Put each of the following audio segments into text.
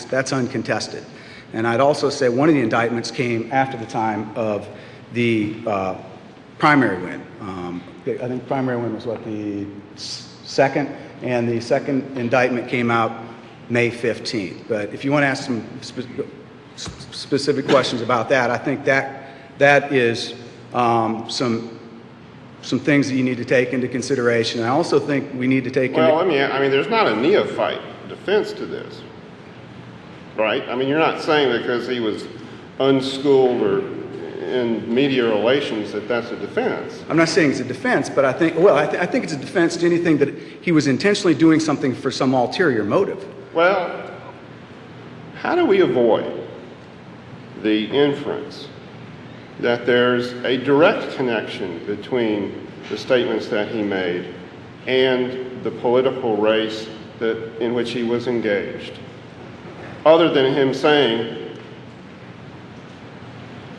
that's uncontested. And I'd also say one of the indictments came after the time of the primary win. I think primary win was the second, and the second indictment came out May 15th. But if you want to ask some specific questions about that, I think that is some things that you need to take into consideration. I also think we need to take there's not a neophyte defense to this, right? I mean, you're not saying because he was unschooled or in media relations that's a defense. I'm not saying it's a defense, but I think it's a defense to anything that he was intentionally doing something for some ulterior motive. Well, how do we avoid the inference that there's a direct connection between the statements that he made and the political race in which he was engaged, other than him saying,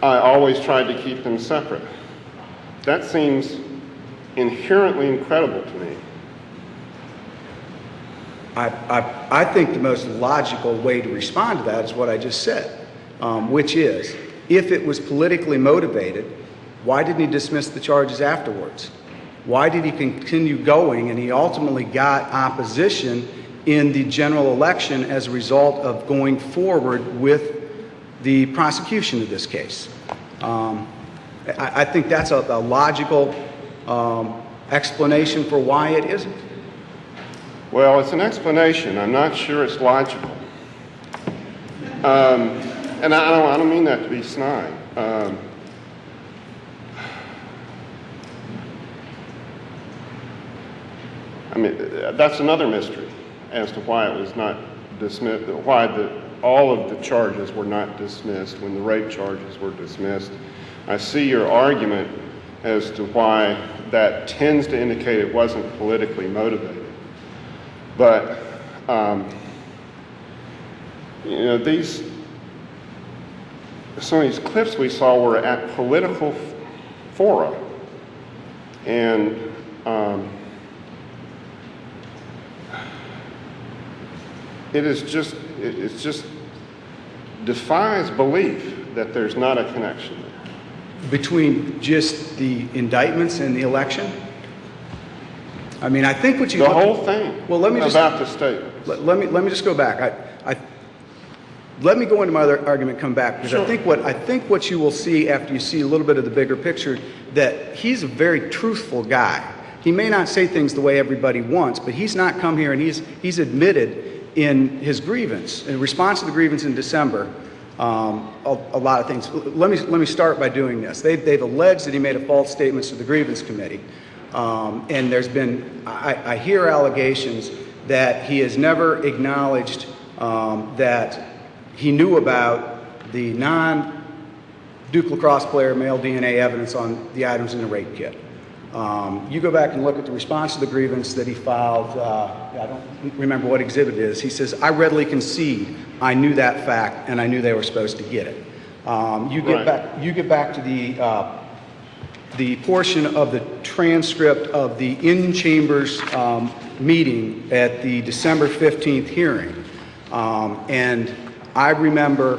I always tried to keep them separate? That seems inherently incredible to me. I think the most logical way to respond to that is what I just said, which is, if it was politically motivated, why didn't he dismiss the charges afterwards? Why did he continue going, and he ultimately got opposition in the general election as a result of going forward with the prosecution of this case? I think that's a logical explanation for why it isn't. Well, it's an explanation. I'm not sure it's logical. And I don't mean that to be snide. That's another mystery as to why it was not dismissed, why all of the charges were not dismissed when the rape charges were dismissed. I see your argument as to why that tends to indicate it wasn't politically motivated. But, some of these clips we saw were at political fora. And it just defies belief that there's not a connection there. Between just the indictments and the election? I mean, I think what you... The whole thing. Well, let me just... About the statements. Let me just go back. Let me go into my other argument, come back, because Sure. I think what you will see after you see a little bit of the bigger picture, that he's a very truthful guy. He may not say things the way everybody wants, but he's not come here and he's admitted in his grievance, in response to the grievance in December, a lot of things. Let me start by doing this. They've alleged that he made a false statement to the grievance committee, and there's been, I hear allegations that he has never acknowledged that he knew about the non-Duke lacrosse player male DNA evidence on the items in the rape kit. You go back and look at the response to the grievance that he filed. I don't remember what exhibit it is. He says, I readily concede I knew that fact and I knew they were supposed to get it. You get back to the portion of the transcript of the in-chambers meeting at the December 15th hearing. And I remember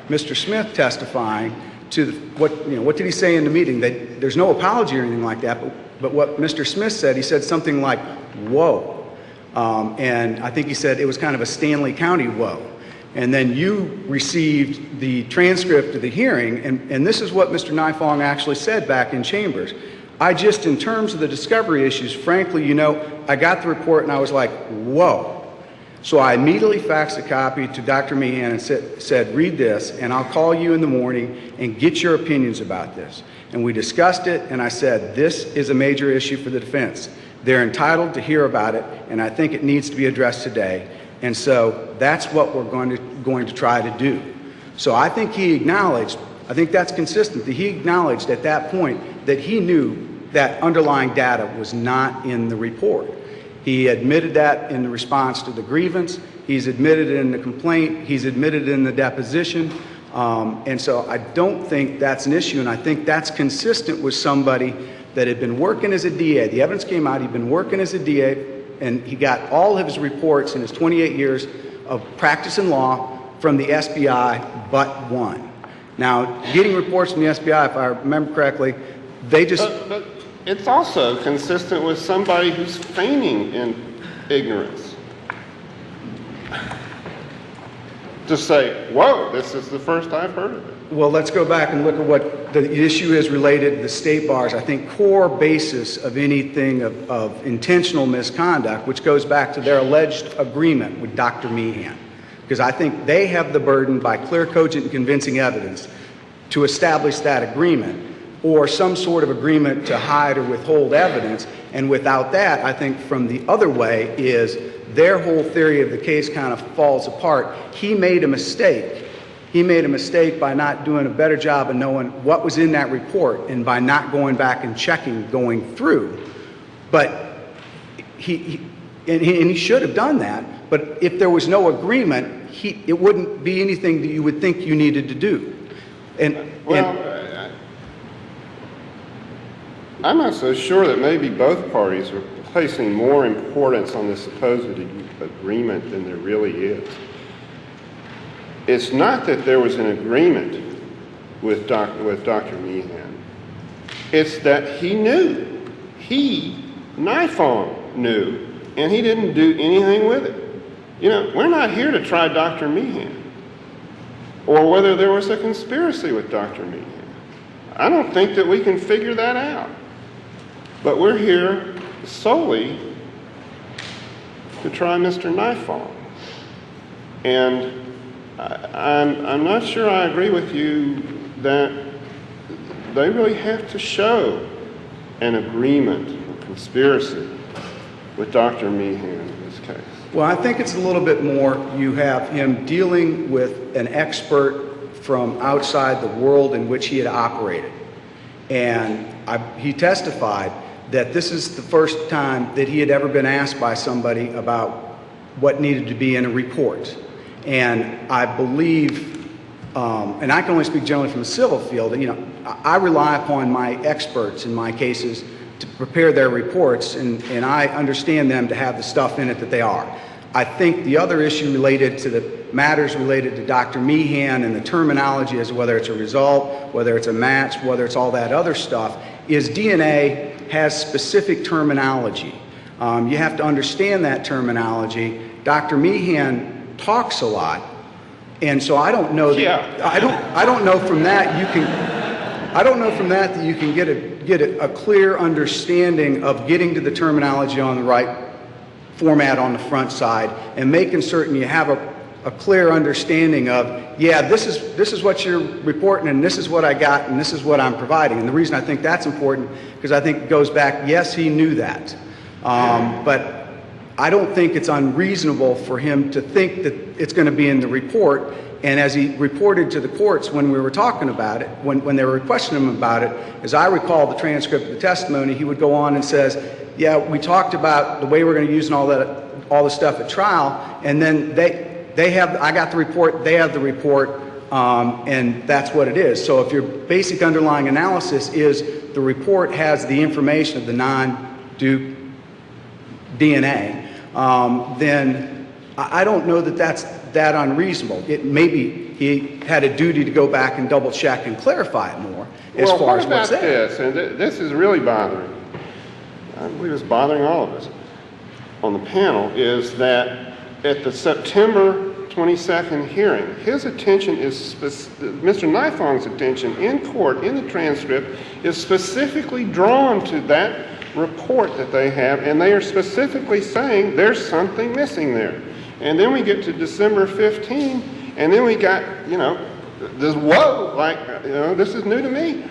Mr. Smith testifying to what did he say in the meeting? There's no apology or anything like that, but what Mr. Smith said, he said something like, whoa. And I think he said it was kind of a Stanley County whoa. And then you received the transcript of the hearing, and this is what Mr. Nifong actually said back in chambers. In terms of the discovery issues, frankly, I got the report and I was like, whoa. So I immediately faxed a copy to Dr. Meehan and said, read this, and I'll call you in the morning and get your opinions about this. And we discussed it, and I said, this is a major issue for the defense. They're entitled to hear about it, and I think it needs to be addressed today. And so that's what we're going to try to do. So I think he acknowledged, I think that's consistent, that he acknowledged at that point that he knew that underlying data was not in the report. He admitted that in the response to the grievance. He's admitted it in the complaint. He's admitted it in the deposition. And so I don't think that's an issue, and I think that's consistent with somebody that had been working as a DA. The evidence came out, he'd been working as a DA, and he got all of his reports in his 28 years of practicing law from the SBI but one. Now, getting reports from the SBI, if I remember correctly, they just... But it's also consistent with somebody who's feigning in ignorance. To say, whoa, this is the first I've heard of it. Well, let's go back and look at what the issue is related to the state bars. I think core basis of anything of intentional misconduct, which goes back to their alleged agreement with Dr. Meehan. Because I think they have the burden by clear, cogent, and convincing evidence to establish that agreement, or some sort of agreement to hide or withhold evidence. And without that, I think from the other way is their whole theory of the case kind of falls apart. He made a mistake. He made a mistake by not doing a better job of knowing what was in that report and by not going back and checking going through. But he should have done that. But if there was no agreement, it wouldn't be anything that you would think you needed to do. I'm not so sure that maybe both parties are placing more importance on the supposed agreement than there really is. It's not that there was an agreement with Dr. Meehan. It's that he knew. Nifong knew, and he didn't do anything with it. You know, we're not here to try Dr. Meehan or whether there was a conspiracy with Dr. Meehan. I don't think that we can figure that out. But we're here solely to try Mr. Nifong. And I'm not sure I agree with you that they really have to show an agreement or conspiracy with Dr. Meehan in this case. Well, I think it's a little bit more. You have him dealing with an expert from outside the world in which he had operated. And he testified that this is the first time that he had ever been asked by somebody about what needed to be in a report. And I believe, and I can only speak generally from the civil field, I rely upon my experts in my cases to prepare their reports, and I understand them to have the stuff in it that they are. I think the other issue related to the matters related to Dr. Meehan and the terminology as to whether it's a result, whether it's a match, whether it's all that other stuff, is DNA has specific terminology. You have to understand that terminology. Dr. Meehan talks a lot, and so I don't know that I don't know from that you can get a clear understanding of getting to the terminology on the right format on the front side and making certain you have a clear understanding of, yeah, this is what you're reporting, and this is what I got, and this is what I'm providing. And the reason I think that's important, because I think it goes back, yes, he knew that. But I don't think it's unreasonable for him to think that it's going to be in the report. And as he reported to the courts when we were talking about it, when they were questioning him about it, as I recall the transcript of the testimony, he would go on and says, yeah, we talked about the way we're going to use and all the stuff at trial, and then I got the report, they have the report, and that's what it is. So if your basic underlying analysis is the report has the information of the non-Duke DNA, then I don't know that that's that unreasonable. It maybe he had a duty to go back and double check and clarify it more as far as what's there. This, and this is really bothering, I believe it's bothering all of us on the panel, is that at the September 22nd hearing, his attention is, Mr. Nifong's attention in court, in the transcript, is specifically drawn to that report that they have, and they are specifically saying there's something missing there. And then we get to December 15, and then we got, this whoa, like, this is new to me.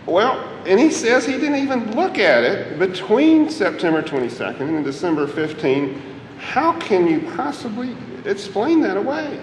Well, and he says he didn't even look at it between September 22nd and December 15. How can you possibly explain that away?